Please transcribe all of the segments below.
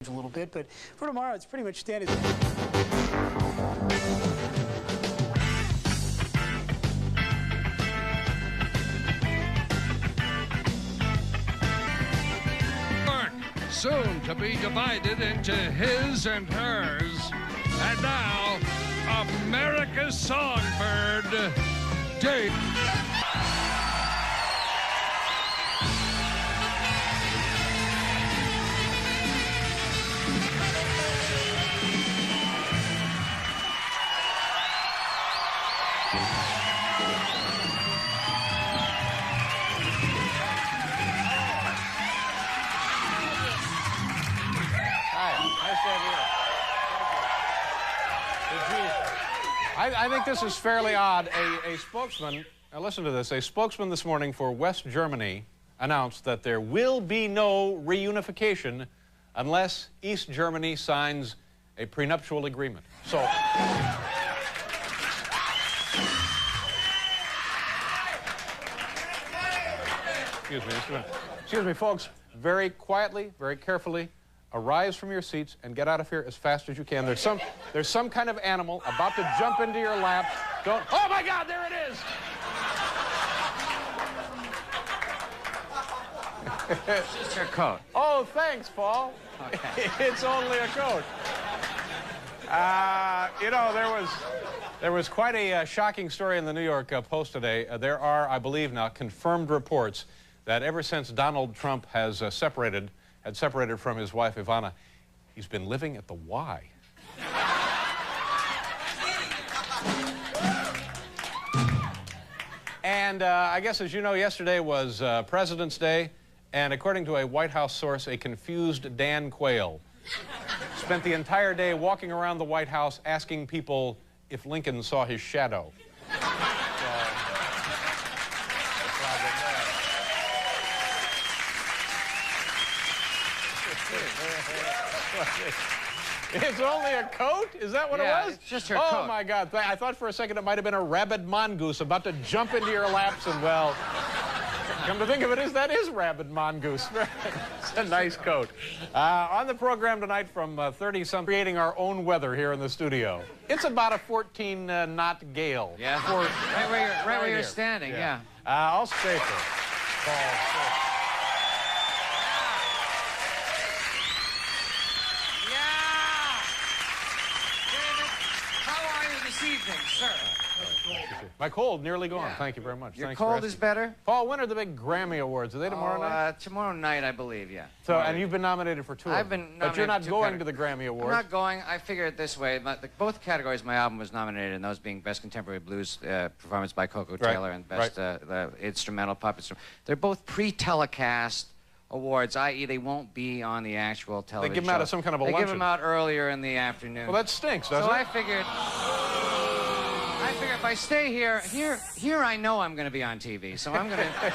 a little bit, but for tomorrow, it's pretty much standard. Soon to be divided into his and hers. And now, America's Songbird, Dave. I think this is fairly odd. A spokesman, now listen to this, a spokesman this morning for West Germany announced that there will be no reunification unless East Germany signs a prenuptial agreement. So, excuse me, folks, very quietly, very carefully, arise from your seats and get out of here as fast as you can. There's some kind of animal about to jump into your lap. Don't, oh my God, there it is! It's just your coat. Oh, thanks, Paul. Okay. It's only a coat. You know, there was quite a shocking story in the New York Post today. There are, I believe now, confirmed reports that ever since Donald Trump has separated from his wife, Ivana, he's been living at the Y. And I guess, as you know, yesterday was President's Day, and according to a White House source, a confused Dan Quayle spent the entire day walking around the White House asking people if Lincoln saw his shadow. It's only a coat? Is that what it was? It's just your coat. Oh, my God. I thought for a second it might have been a rabid mongoose about to jump into your laps, and, well, come to think of it, that is rabid mongoose. It's a nice coat. On the program tonight from 30-something, creating our own weather here in the studio. It's about a 14-knot gale. Yeah, right where you're standing, yeah. I'll stay for Paul. Sir. My cold nearly gone. Yeah. Thank you very much. Your cold is better? Paul, when are the big Grammy Awards? Are they tomorrow night? Tomorrow night, I believe, yeah. So, and you've been nominated for two. I've been nominated. But you're not going to the Grammy Awards. I'm not going. I figure it this way. Both categories my album was nominated in, those being Best Contemporary Blues Performance by Coco Taylor and Best Instrumental Pop Instrument. They're both pre-telecast awards, i.e. they won't be on the actual television. They give them out at some kind of a luncheon. They give them out earlier in the afternoon. Well, that stinks, doesn't it? So I figured if I stay here I know I'm going to be on TV, so I'm going to stick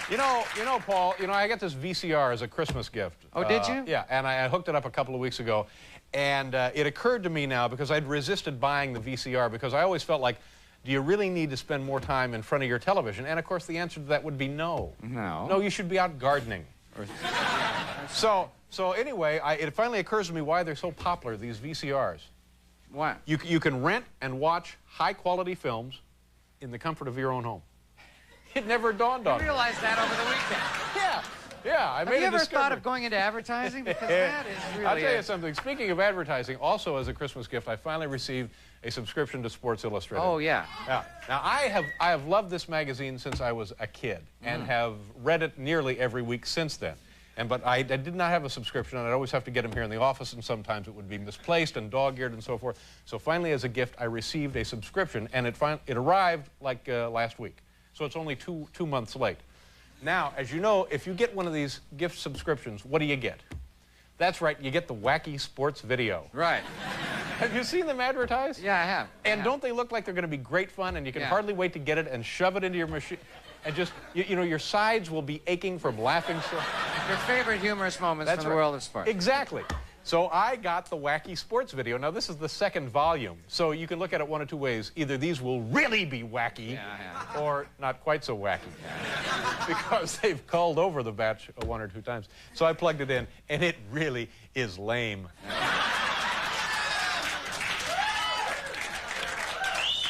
here. You know, Paul, I got this VCR as a Christmas gift. Oh, did you? Yeah, and I hooked it up a couple of weeks ago, and it occurred to me now, because I'd resisted buying the VCR, because I always felt like, do you really need to spend more time in front of your television? And, of course, the answer to that would be no. No. No, you should be out gardening. So anyway, it finally occurs to me why they're so popular, these VCRs. What? You can rent and watch high-quality films in the comfort of your own home. It never dawned on me. You realized that over the weekend. Yeah, I made a discovery. Have you ever thought of going into advertising? Because that is really... I'll tell you something. Speaking of advertising, also as a Christmas gift, I finally received a subscription to Sports Illustrated. Oh, yeah. Now, I have loved this magazine since I was a kid and have read it nearly every week since then. But I did not have a subscription, and I'd always have to get them here in the office, and sometimes it would be misplaced and dog-eared and so forth. So finally, as a gift, I received a subscription, and it arrived like last week. So it's only two months late. Now, as you know, if you get one of these gift subscriptions, what do you get? That's right, you get the wacky sports video. Right. Have you seen them advertised? Yeah, I have. And don't they look like they're going to be great fun, and you can hardly wait to get it and shove it into your machine? And just, you know, your sides will be aching from laughing so... Your favorite humorous moments from the world of sports. Exactly. So I got the wacky sports video. Now, this is the second volume, so you can look at it one of two ways. Either these will really be wacky, or not quite so wacky, because they've called over the batch one or two times. So I plugged it in, and it really is lame.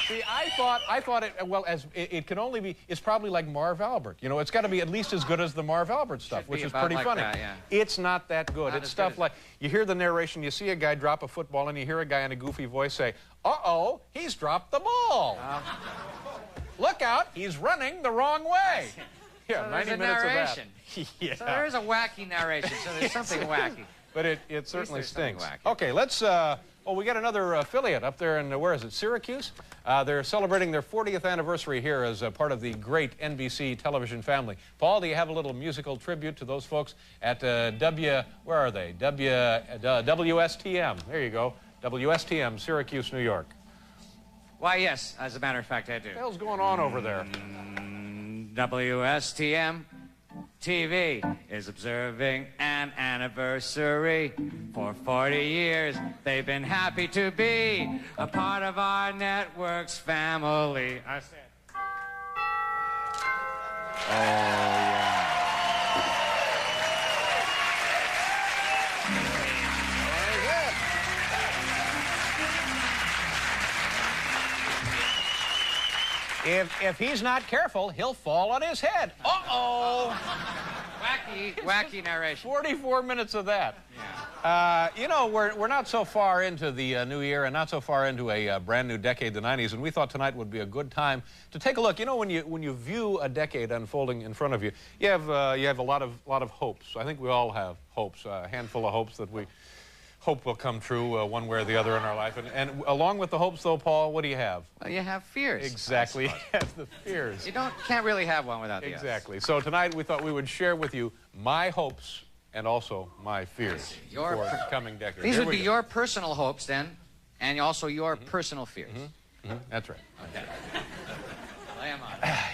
See, I thought it, well, as it can only be, it's probably like Marv Albert. You know, it's got to be at least as good as the Marv Albert stuff, which is pretty funny. That, yeah. It's not that good. Not It's stuff like, you hear the narration, you see a guy drop a football, and you hear a guy in a goofy voice say, uh-oh, he's dropped the ball. Look out, he's running the wrong way. Yeah, so 90 minutes narration. of that. Yeah. So there is a wacky narration, so there's something wacky. But it certainly stinks. Wacky. Okay, let's, we got another affiliate up there in, where is it, Syracuse? They're celebrating their 40th anniversary here as a part of the great NBC television family. Paul, do you have a little musical tribute to those folks at where are they? WSTM. There you go. WSTM, Syracuse, New York. Why, yes, as a matter of fact, I do. What the hell's going on over there? WSTM TV is observing an anniversary. For 40 years, they've been happy to be a part of our network's family. I said. Oh, yeah. If he's not careful, he'll fall on his head. Uh-oh! Wacky narration. 44 minutes of that. Yeah. You know, we're not so far into the new year and not so far into a brand new decade, the 90s, and we thought tonight would be a good time to take a look. You know, when you view a decade unfolding in front of you, you have a lot of hopes. I think we all have hopes, a handful of hopes that we hope will come true one way or the other in our life. And along with the hopes, though, Paul, what do you have? Well, you have fears. Exactly. You have the fears. You can't really have one without the others. Exactly. So tonight we thought we would share with you my hopes and also my fears for coming decades. These would be your personal hopes then, and also your personal fears. That's right. Okay. Lay 'em on.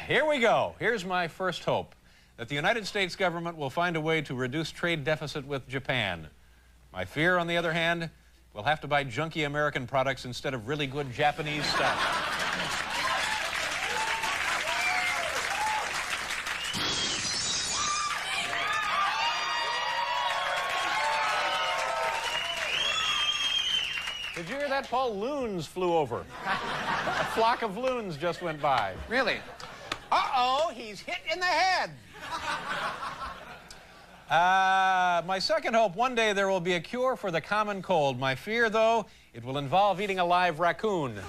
Here we go. Here's my first hope, that the United States government will find a way to reduce trade deficit with Japan. My fear, on the other hand, we'll have to buy junky American products instead of really good Japanese stuff. Did you hear that, Paul? Loons flew over. A flock of loons just went by. Really? Uh-oh, he's hit in the head. My second hope, one day there will be a cure for the common cold. My fear, though, it will involve eating a live raccoon.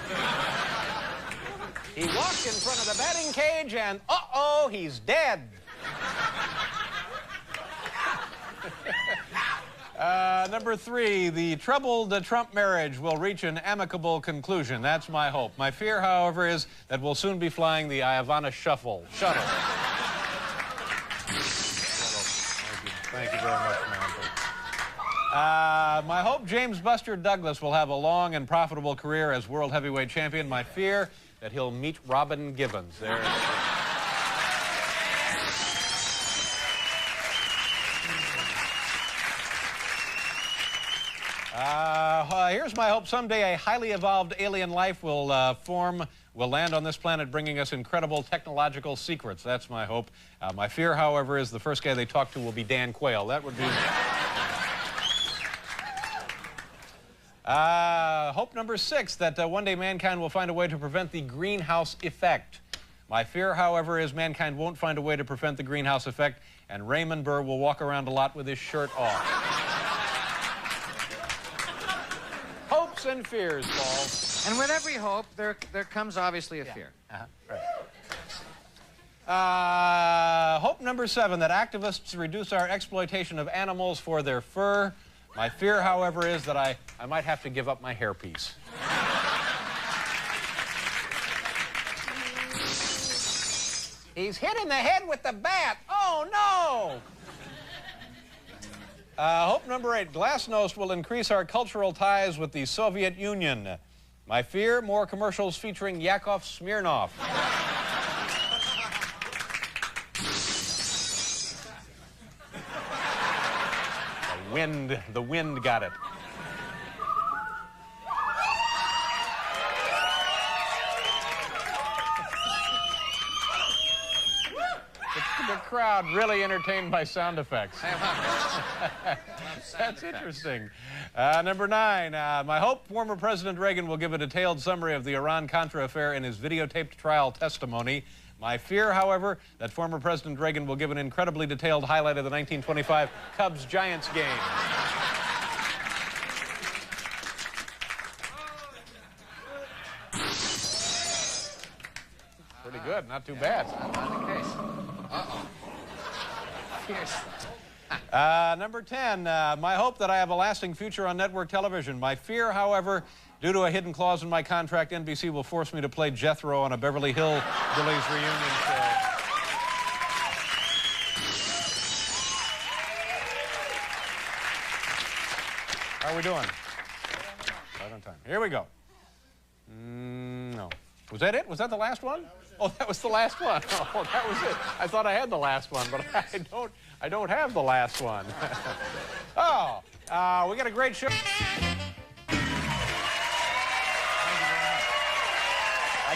He walked in front of the batting cage and, uh-oh, he's dead. Number 3, the troubled Trump marriage will reach an amicable conclusion. That's my hope. My fear, however, is that we'll soon be flying the Iavana shuttle. Thank you very much, man. My hope, James Buster Douglas will have a long and profitable career as world heavyweight champion. My fear, that he'll meet Robin Givens. There. Here's my hope. Someday a highly evolved alien life will land on this planet, bringing us incredible technological secrets. That's my hope. My fear, however, is the first guy they talk to will be Dan Quayle. That would be... hope number 6, that one day mankind will find a way to prevent the greenhouse effect. My fear, however, is mankind won't find a way to prevent the greenhouse effect, and Raymond Burr will walk around a lot with his shirt off. Hopes and fears, Paul. And with every hope, there comes obviously a fear. Right. Hope number 7, that activists reduce our exploitation of animals for their fur. My fear, however, is that I might have to give up my hairpiece. He's hit in the head with the bat. Oh, no! Hope number 8, Glasnost will increase our cultural ties with the Soviet Union. My fear, more commercials featuring Yakov Smirnoff. The wind got it. the crowd really entertained by sound effects. That's That's interesting. Number 9, my hope former President Reagan will give a detailed summary of the Iran-Contra affair in his videotaped trial testimony. My fear, however, that former President Reagan will give an incredibly detailed highlight of the 1925 Cubs-Giants game. Pretty good, not too bad. That's not the case. Uh-oh. Fierce. Number 10, my hope that I have a lasting future on network television. My fear, however, due to a hidden clause in my contract, NBC will force me to play Jethro on a Beverly Hillbillies reunion show. How are we doing? Right on time. Here we go. No. Was that it? Was that the last one? Oh, that was the last one. Oh, that was it. I thought I had the last one, but I don't have the last one. Oh, we got a great show. I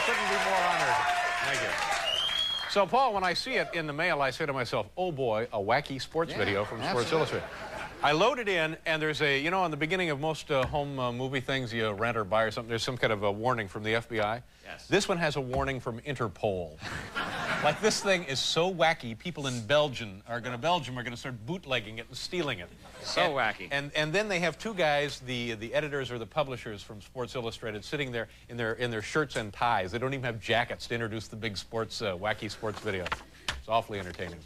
couldn't be more honored. Thank you. So, Paul, when I see it in the mail, I say to myself, oh boy, a wacky sports video from Sports Illustrated. I load it in, and there's a, you know, on the beginning of most home movie things you rent or buy or something, there's some kind of a warning from the FBI. Yes. This one has a warning from Interpol. Like, this thing is so wacky, people in Belgium are going to start bootlegging it and stealing it. So wacky. And then they have two guys, the editors or the publishers from Sports Illustrated, sitting there in their shirts and ties. They don't even have jackets to introduce the big sports, wacky sports video. It's awfully entertaining.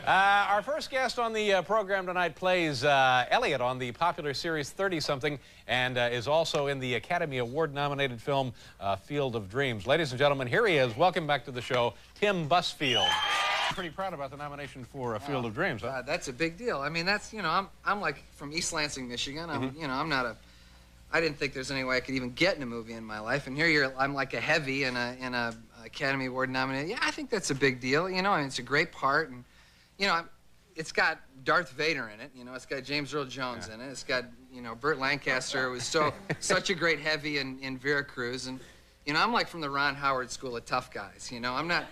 Our first guest on the program tonight plays Elliot on the popular series 30-something and is also in the Academy Award-nominated film Field of Dreams. Ladies and gentlemen, here he is. Welcome back to the show, Tim Busfield. Pretty proud about the nomination for Field of Dreams, huh? That's a big deal. I mean, that's, you know, I'm like from East Lansing, Michigan. You know, I didn't think there's any way I could even get in a movie in my life, and here I'm like a heavy in a Academy Award nominated. Yeah, I think that's a big deal. You know, and it's a great part, and you know, it's got Darth Vader in it. You know, it's got James Earl Jones in it. It's got, you know, Burt Lancaster, who was such a great heavy in Veracruz, and you know, I'm like from the Ron Howard school of tough guys. You know, I'm not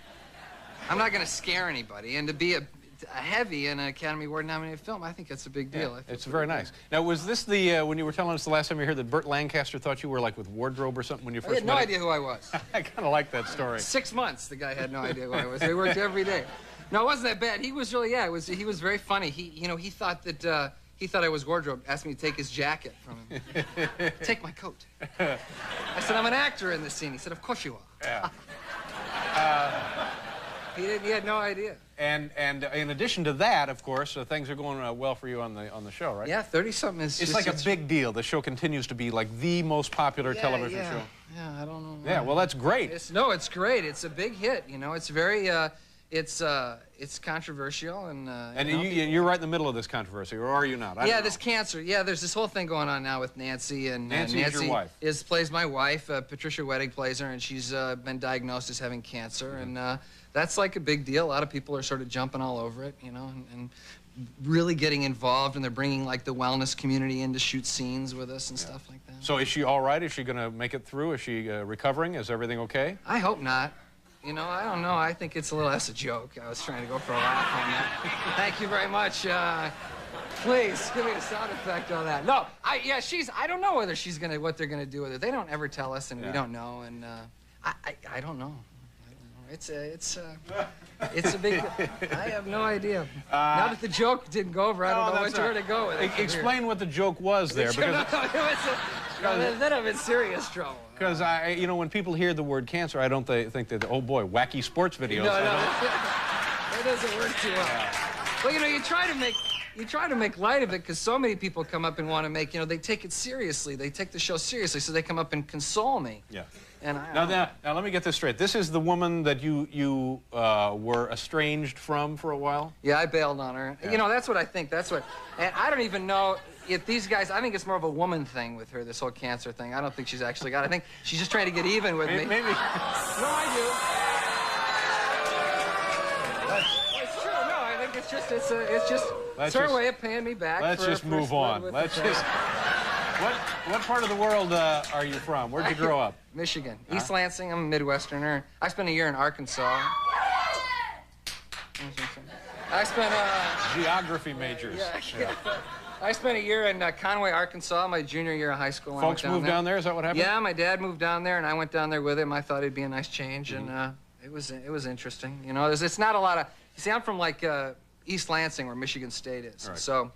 going to scare anybody, and to be a heavy in an Academy Award nominated film, I think that's a big deal. Yeah, it's very nice. Now, was this the when you were telling us the last time you heard that Burt Lancaster thought you were like with wardrobe or something when you first met him? I had no idea who I was. I kind of like that story. 6 months, the guy had no idea who I was. We worked every day. No, it wasn't that bad. He was really, yeah, he was very funny. He thought that he thought I was wardrobe. Asked me to take his jacket from him. Take my coat. I said, I'm an actor in this scene. He said, of course you are. Yeah. He had no idea. And in addition to that, of course, things are going well for you on the show, right? Yeah, 30-something is. It's like a big deal. The show continues to be like the most popular television show. Yeah, I don't know. Yeah, well, that's great. It's great. It's a big hit. You know, it's very. It's controversial and you're right in the middle of this controversy, or are you not? I don't know. This cancer. Yeah, there's this whole thing going on now with Nancy, and Nancy is your wife. Plays my wife. Patricia Wettig plays her, and she's been diagnosed as having cancer, and that's like a big deal. A lot of people are sort of jumping all over it, you know, and really getting involved, and they're bringing like the wellness community in to shoot scenes with us and stuff like that. So is she all right? Is she going to make it through? Is she recovering? Is everything okay? I hope not. You know, I don't know. I think it's a little, that's a joke. I was trying to go for a laugh on that. Thank you very much. Please, give me a sound effect on that. No, I don't know whether what they're gonna do with it. They don't ever tell us, and we don't know, and I don't know. It's a big, I have no idea. Now that the joke didn't go over, I don't know where to go with it. Explain what the joke was there, because then I'm in serious trouble. Because you know, when people hear the word cancer, I don't think that, oh boy, wacky sports videos. No, that doesn't work too well. Well, you know, you try to make light of it, because so many people come up and want to make, you know, they take it seriously. They take the show seriously, so they come up and console me. Yeah. And now, let me get this straight. This is the woman that you were estranged from for a while? Yeah, I bailed on her. Yeah. You know, that's what I think. And I don't even know if these guys, I think it's more of a woman thing with her, this whole cancer thing. I don't think she's actually got it. I think she's just trying to get even with me. Maybe. No, I do. It's true. No, I think it's just her way of paying me back. Let's just move on. Let's just. What part of the world are you from? Where'd you grow up? Michigan. East Lansing. I'm a Midwesterner. I spent a year in Arkansas. I spent Geography majors. Yeah. I spent a year in Conway, Arkansas, my junior year of high school. Folks moved down there? Is that what happened? Yeah, my dad moved down there, and I went down there with him. I thought it'd be a nice change, and it was interesting. You know, it's not a lot of. You see, I'm from like East Lansing, where Michigan State is. Right. So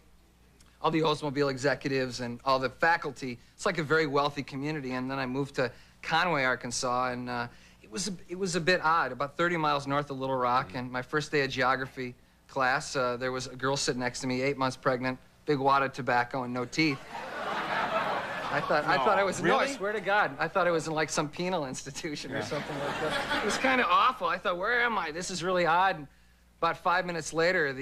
all the Oldsmobile executives and all the faculty, it's like a very wealthy community. And then I moved to Conway, Arkansas, and it was a bit odd. About 30 miles north of Little Rock, and my first day of geography class, there was a girl sitting next to me, 8 months pregnant, big wad of tobacco and no teeth. I thought I was really? No, I swear to God, I thought I was in like some penal institution or something like that. It was kind of awful. I thought, where am I? This is really odd. And about 5 minutes later,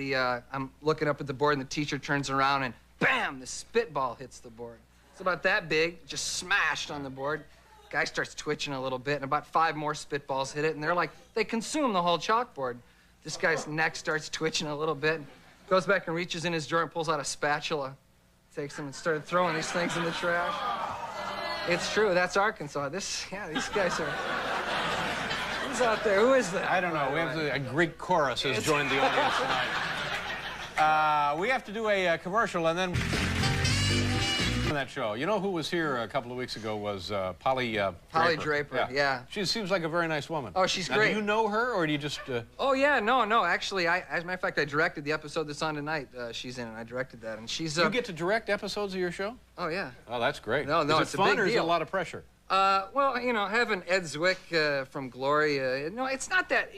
I'm looking up at the board, and the teacher turns around, and bam, the spitball hits the board. It's about that big, just smashed on the board. Guy starts twitching a little bit, and about 5 more spitballs hit it, and they're like, they consume the whole chalkboard. This guy's neck starts twitching a little bit, and goes back and reaches in his drawer and pulls out a spatula, takes them and started throwing these things in the trash. It's true, that's Arkansas. These guys are... Who's out there? Who is that? I don't know. We have a Greek chorus has joined the audience tonight. We have to do a commercial, and then... that show. You know who was here a couple of weeks ago was Polly Draper, yeah. She seems like a very nice woman. Oh, she's now, great. Do you know her, or do you just... Oh, yeah, no. Actually, as a matter of fact, I directed the episode that's on tonight. She's in, and I directed that, and she's... You get to direct episodes of your show? Oh, yeah. Oh, that's great. No, is it fun, or is it a lot of pressure? Well, you know, having Ed Zwick from Glory, no, it's not that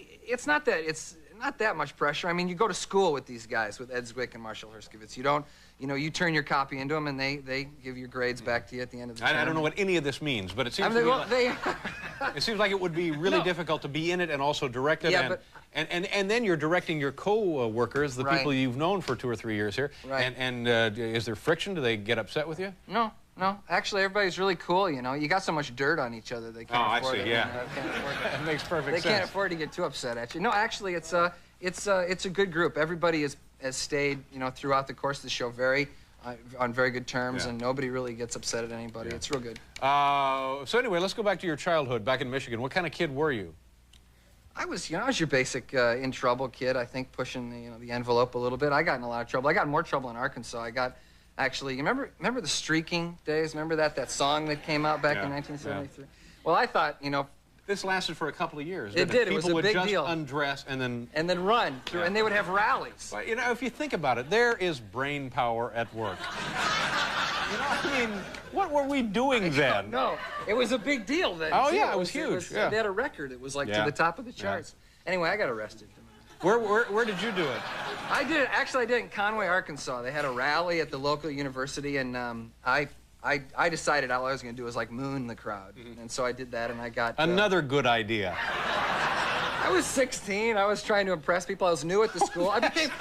much pressure. I mean, you go to school with these guys, with Ed Zwick and Marshall Herskovitz. You don't, you know, you turn your copy into them, and they give your grades back to you at the end of the term. I don't know what any of this means, but it seems it seems like it would be really difficult to be in it and also direct it. Yeah, and then you're directing your co-workers, the people you've known for 2 or 3 years here. Right. And is there friction? Do they get upset with you? No. Actually, everybody's really cool, you know. You got so much dirt on each other, they can't afford it. Yeah. Can't afford it. That makes perfect sense. They can't afford to get too upset at you. No, actually, it's a good group. Everybody has stayed, you know, throughout the course of the show on very good terms, and nobody really gets upset at anybody. It's real good. So anyway, let's go back to your childhood back in Michigan. What kind of kid were you? I was your basic in trouble kid. I think pushing the envelope a little bit. I got in a lot of trouble. I got in more trouble in Arkansas. I got actually. You remember the streaking days? Remember that song that came out back in 1973? Yeah. Well, I thought, you know. This lasted for a couple of years. It did. It was a big deal. People would just undress and then run through, and they would have rallies. But, you know, if you think about it, there is brain power at work. You know, I mean, what were we doing then? No, it was a big deal then. Oh yeah, it was huge. They had a record. It was like to the top of the charts. Anyway, I got arrested. Where did you do it? I did it. Actually, I did it in Conway, Arkansas. They had a rally at the local university, and I decided all I was going to do was like moon the crowd, and so I did that, and I got another good idea. I was 16. I was trying to impress people. I was new at the school. I got arrested.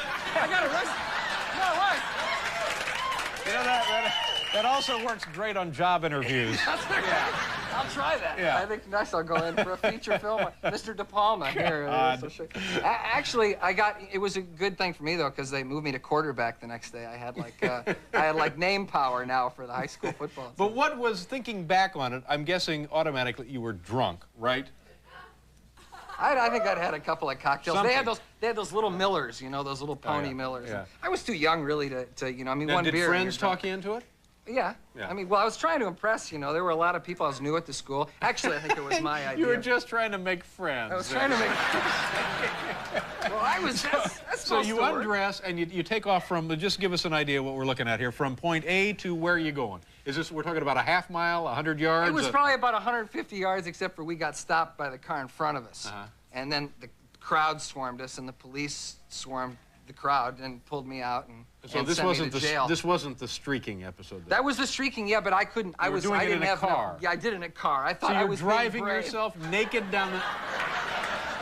No, what? You know that also works great on job interviews. I'll try that. Yeah. I think next I'll go in for a feature film. Mr. De Palma here. Actually, it was a good thing for me though, because they moved me to quarterback the next day. I had like name power now for the high school football. But what was, thinking back on it, I'm guessing automatically you were drunk, right? I think I'd had a couple of cocktails. Something. They had those little Millers, you know, those little pony Millers. Yeah. I was too young really to you know, I mean, now, one beer. Did friends talk you into it? Yeah. I mean, well, I was trying to impress, you know. There were a lot of people I was new at the school. Actually, I think it was my idea. You were just trying to make friends. I was trying to make friends. Well, I was just... So you undress and you take off from, just give us an idea what we're looking at here, from point A to where are you going? Is this, we're talking about a half mile, 100 yards? It was probably about 150 yards, except for we got stopped by the car in front of us. And then the crowd swarmed us, and the police swarmed the crowd and pulled me out and sent me to jail. This wasn't the streaking episode. That was the streaking, yeah, but I couldn't. I didn't have a car. Yeah, I did it in a car. I thought I was driving yourself naked down the.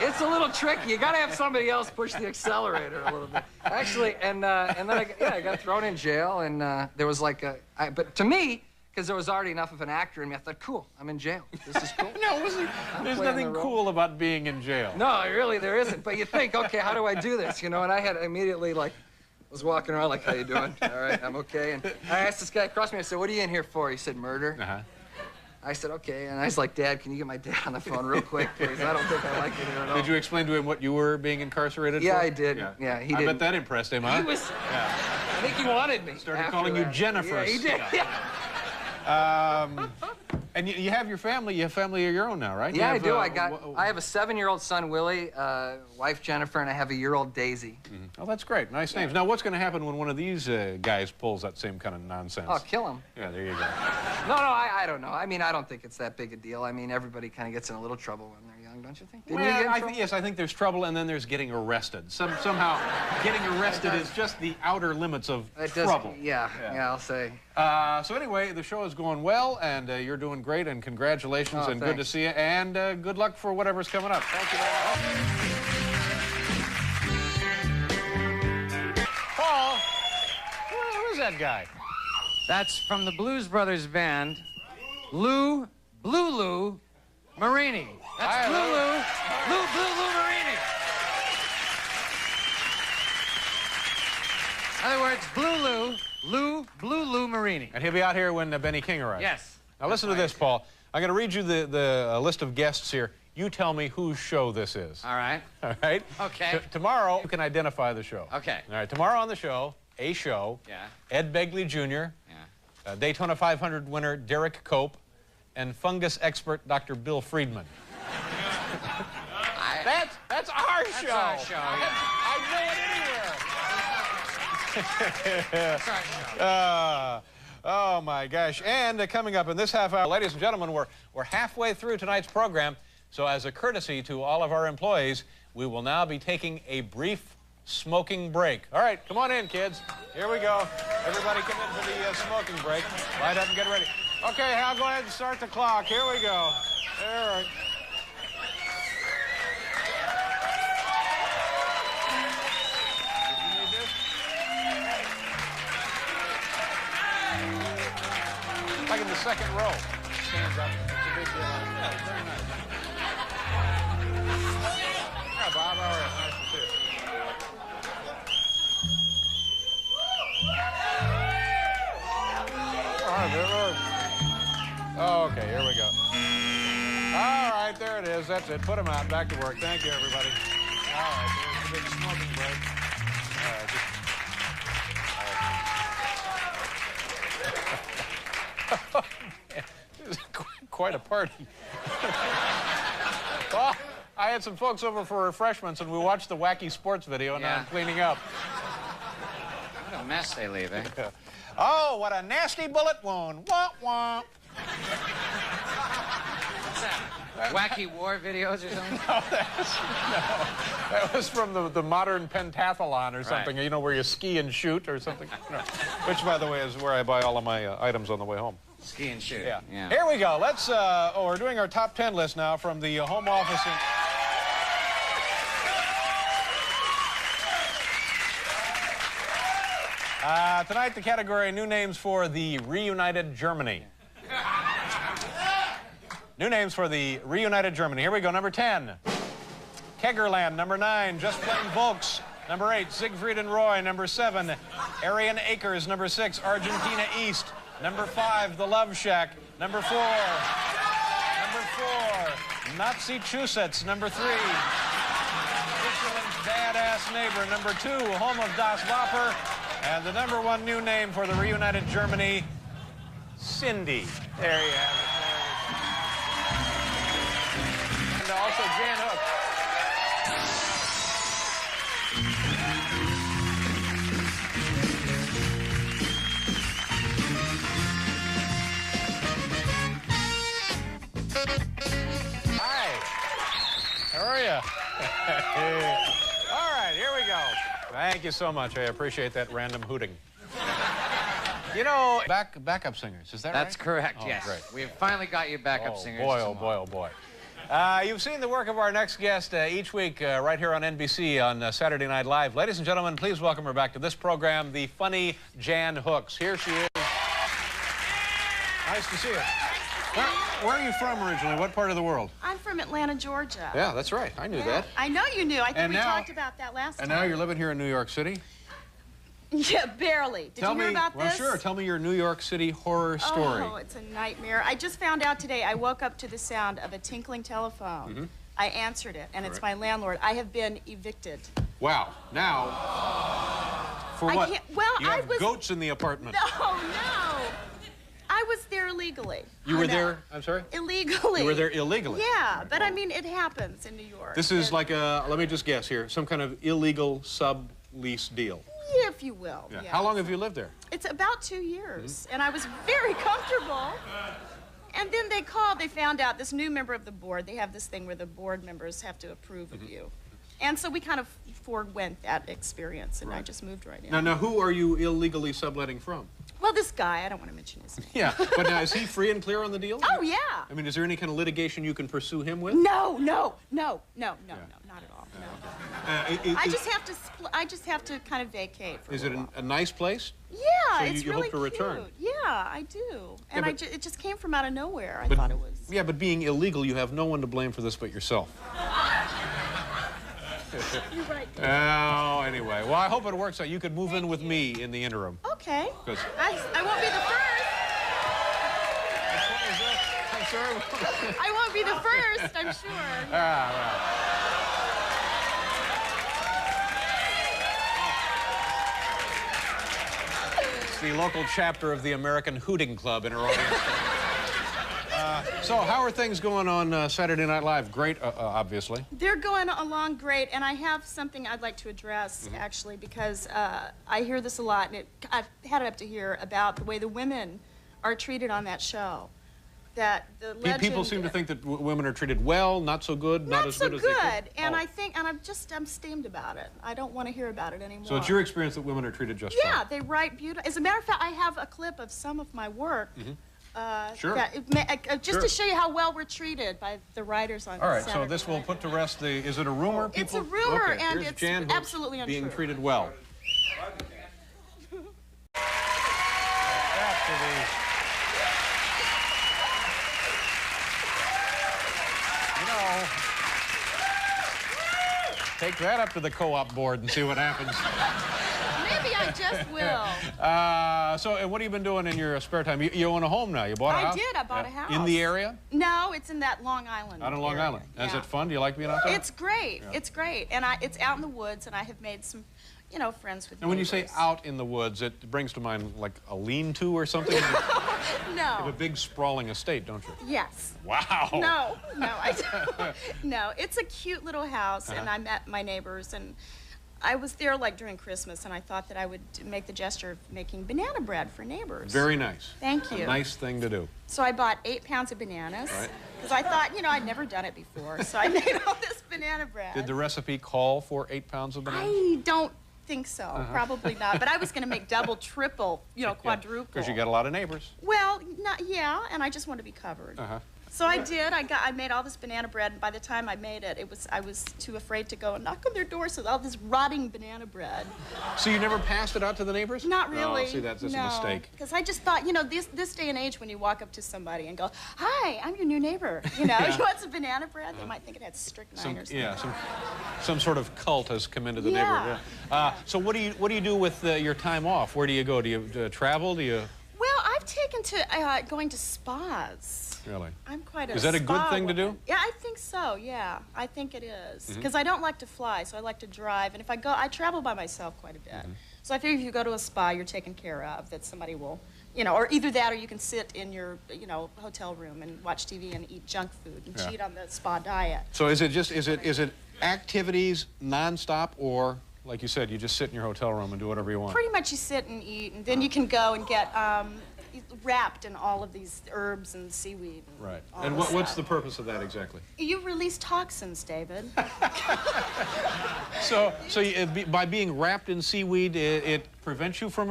It's a little tricky. You got to have somebody else push the accelerator a little bit. Actually, and then I got thrown in jail, and there was like but to me, because there was already enough of an actor in me, I thought, cool, I'm in jail. This is cool. No, there's nothing cool about being in jail. No, really, there isn't. But you think, okay, how do I do this? You know, and I had immediately, like was walking around like, how you doing? All right, I'm okay. And I asked this guy across me, I said, what are you in here for? He said, murder. Uh-huh. I said, okay. And I was like, Dad, can you get my dad on the phone real quick, please? I don't think I like it here at all. Did you explain to him what you were being incarcerated for? Yeah, I did. Yeah, he did. I bet that impressed him, huh? He was, I think he wanted me. Started calling you Jennifer. Yeah, he did. And you have your family. You have family of your own now, right? Yeah, I do. I have a 7-year-old son, Willie, wife Jennifer, and I have a year-old Daisy. Mm-hmm. Oh, that's great. Nice names. Now, what's going to happen when one of these guys pulls that same kind of nonsense? Oh, kill him. Yeah, there you go. No, I don't know. I mean, I don't think it's that big a deal. I mean, everybody kind of gets in a little trouble when they're young, don't you think? Didn't you get in trouble? Yes, I think there's trouble, and then there's getting arrested. Somehow, getting arrested is just the outer limits of trouble. Yeah, I'll say. So anyway, the show is going well, and you're doing great, and congratulations, and good to see you, and good luck for whatever's coming up. Thank you very much. Paul, who's that guy? That's from the Blues Brothers band, Blue Lou Marini. That's Blue Lou Marini. In other words, Blue Lou Marini. And he'll be out here when Benny King arrives. Yes. Now listen to this, Paul. I'm going to read you the list of guests here. You tell me whose show this is. All right. All right? Okay. Tomorrow, you can identify the show. Okay. All right, tomorrow on the show, Yeah. Ed Begley Jr., Yeah. Daytona 500 winner Derek Cope, and fungus expert Dr. Bill Friedman. That's our show. That's our show, yeah. I know it anywhere. That's our show. Oh my gosh. And coming up in this half hour, ladies and gentlemen, we're halfway through tonight's program. So as a courtesy to all of our employees, we will now be taking a brief smoking break. All right, come on in, kids. Here we go. Everybody come in for the smoking break. Light up and get ready. Okay, Hal, go ahead and start the clock. Here we go. All right. Like in the second row. Stands up. It's a big deal. Yeah, very nice. Yeah, Bob, all right. Nice to see you. All right, there it is. Oh, okay, here we go. All right, there it is. That's it. Put them out. Back to work. Thank you, everybody. All right, there's a big smoking break. All right, This is quite a party. Well, I had some folks over for refreshments, and we watched the wacky sports video, and now I'm cleaning up. What a mess they leave, eh? Oh, what a nasty bullet wound. Womp womp. What's that? Wacky war videos or something? No, that was from the modern pentathlon or something, Right. you know, where you ski and shoot or something. No. Which, by the way, is where I buy all of my items on the way home. Ski and shoot. Yeah. Here we go. Let's, we're doing our top 10 list now from the home office. Tonight, the category, new names for the reunited Germany. New names for the reunited Germany. Here we go. Number 10, Kegerland. Number 9, Just Plain Volks. Number 8, Siegfried and Roy. Number 7, Aryan Acres. Number 6, Argentina East. Number 5, The Love Shack. Number 4, Nazi-Chusets. Number 3, Switzerland's Badass Neighbor. Number 2, Home of Das Wapper. And the number 1 new name for the reunited Germany, Cindy. There you have it. And also Jan Hook. Hi. How are you? All right, here we go. Thank you so much. I appreciate that random hooting. You know, backup singers, is that right? That's correct, Oh, yes. great. We've finally got you backup singers. Boy, oh boy, oh boy. You've seen the work of our next guest each week right here on NBC on Saturday Night Live. Ladies and gentlemen, please welcome her back to this program, the funny Jan Hooks. Here she is. Nice to see you. Where are you from originally? What part of the world? I'm from Atlanta, Georgia. Yeah, that's right. I knew that. I know you knew. I think And we now- talked about that last time. And now you're living here in New York City? Yeah, barely. Did you hear about this? Well, sure. Tell me your New York City horror story. Oh, it's a nightmare. I just found out today, I woke up to the sound of a tinkling telephone. I answered it, and it's my landlord. I have been evicted. Wow. Now, for I what? can't, well, you have goats in the apartment. No. I was there illegally. You were there, I'm sorry? Illegally. You were there illegally? Yeah, Right. but I mean, it happens in New York. This is like a, let me just guess here, some kind of illegal sublease deal. If you will. Yeah. Yes. How long have you lived there? It's about 2 years, and I was very comfortable. And then they called, they found out this new member of the board, they have this thing where the board members have to approve of you. And so we kind of forewent that experience, and I just moved right in. Now, who are you illegally subletting from? Well, this guy, I don't want to mention his name. Yeah, but now is he free and clear on the deal? Oh, yeah. I mean, is there any kind of litigation you can pursue him with? No, not at all. No. I just have to kind of vacate for Is a it while. a nice place? Yeah, So it's you really hope to return? cute. Yeah, I do. And but- it just came from out of nowhere. I thought it was. Yeah, but being illegal, you have no one to blame for this but yourself. You're right. Oh, anyway. Well, I hope it works out. You could move in with me in the interim. Okay. 'Cause- I won't be the first. I'm sorry. I won't be the first, I'm sure. It's the local chapter of the American Hooting Club in our audience. So how are things going on Saturday Night Live? Great, obviously. They're going along great, and I have something I'd like to address, actually, because I hear this a lot, and I've had it up to here about the way the women are treated on that show. That the legend... People seem to think that women are treated well, not so good, not as good as they could. And I think, and I'm steamed about it. I don't want to hear about it anymore. So it's your experience that women are treated just fine? Yeah, they write beautiful. As a matter of fact, I have a clip of some of my work. Sure. Just to show you how well we're treated by the writers on All right, Saturday so this will Night. put to rest the, is it a rumor? It's a People? rumor, Okay, and here's it's Jan Hooks absolutely untrue. being treated well. Take that up to the co-op board and see what happens. Maybe I just will. So, and what have you been doing in your spare time? You own a home now. You bought a house? I did. I bought a house. In the area? No, it's in that Long Island Out on Long area. Island. Is Yeah. it fun? Do you like being out there? It's great. It's great. And it's out in the woods, and I have made some, friends with And when you say neighbors. out in the woods, it brings to mind like a lean-to or something? You have a No. big sprawling estate, don't you? Yes. Wow. No, I don't. No, it's a cute little house, and I met my neighbors, and I was there like during Christmas, and I thought that I would make the gesture of making banana bread for neighbors. Very nice. Thank you. A nice thing to do. So I bought 8 pounds of bananas, Right. because I thought, I'd never done it before, so I made all this banana bread. Did the recipe call for 8 pounds of bananas? I don't think so. Probably not. But I was going to make double, triple, quadruple. Because you got a lot of neighbors. Well, yeah, and I just want to be covered. So I did. I made all this banana bread, and by the time I made it, I was too afraid to go and knock on their door, so all this rotting banana bread. So you never passed it out to the neighbors? Not really. Oh, see, that's just a mistake. Because I just thought, this day and age, when you walk up to somebody and go, "Hi, I'm your new neighbor," you want some banana bread? They might think it had strychnine or something. Yeah, some sort of cult has come into the Yeah. neighborhood. Yeah. So what do you do with your time off? Where do you go? Do you travel? Do you? Well, I've taken to going to spas. Really? I'm quite a Is that a good spa thing to do? woman. Yeah, I think so, yeah. I think it is. Because I don't like to fly, so I like to drive. And if I travel by myself quite a bit. So I figure if you go to a spa, you're taken care of, that somebody will, or either that or you can sit in your, hotel room and watch TV and eat junk food and cheat on the spa diet. So is it activities nonstop, or like you said, you just sit in your hotel room and do whatever you want? Pretty much you sit and eat, and then you can go and get wrapped in all of these herbs and seaweed. Right. all And this what's stuff. the purpose of that exactly? You release toxins, David. So by being wrapped in seaweed, it prevents you from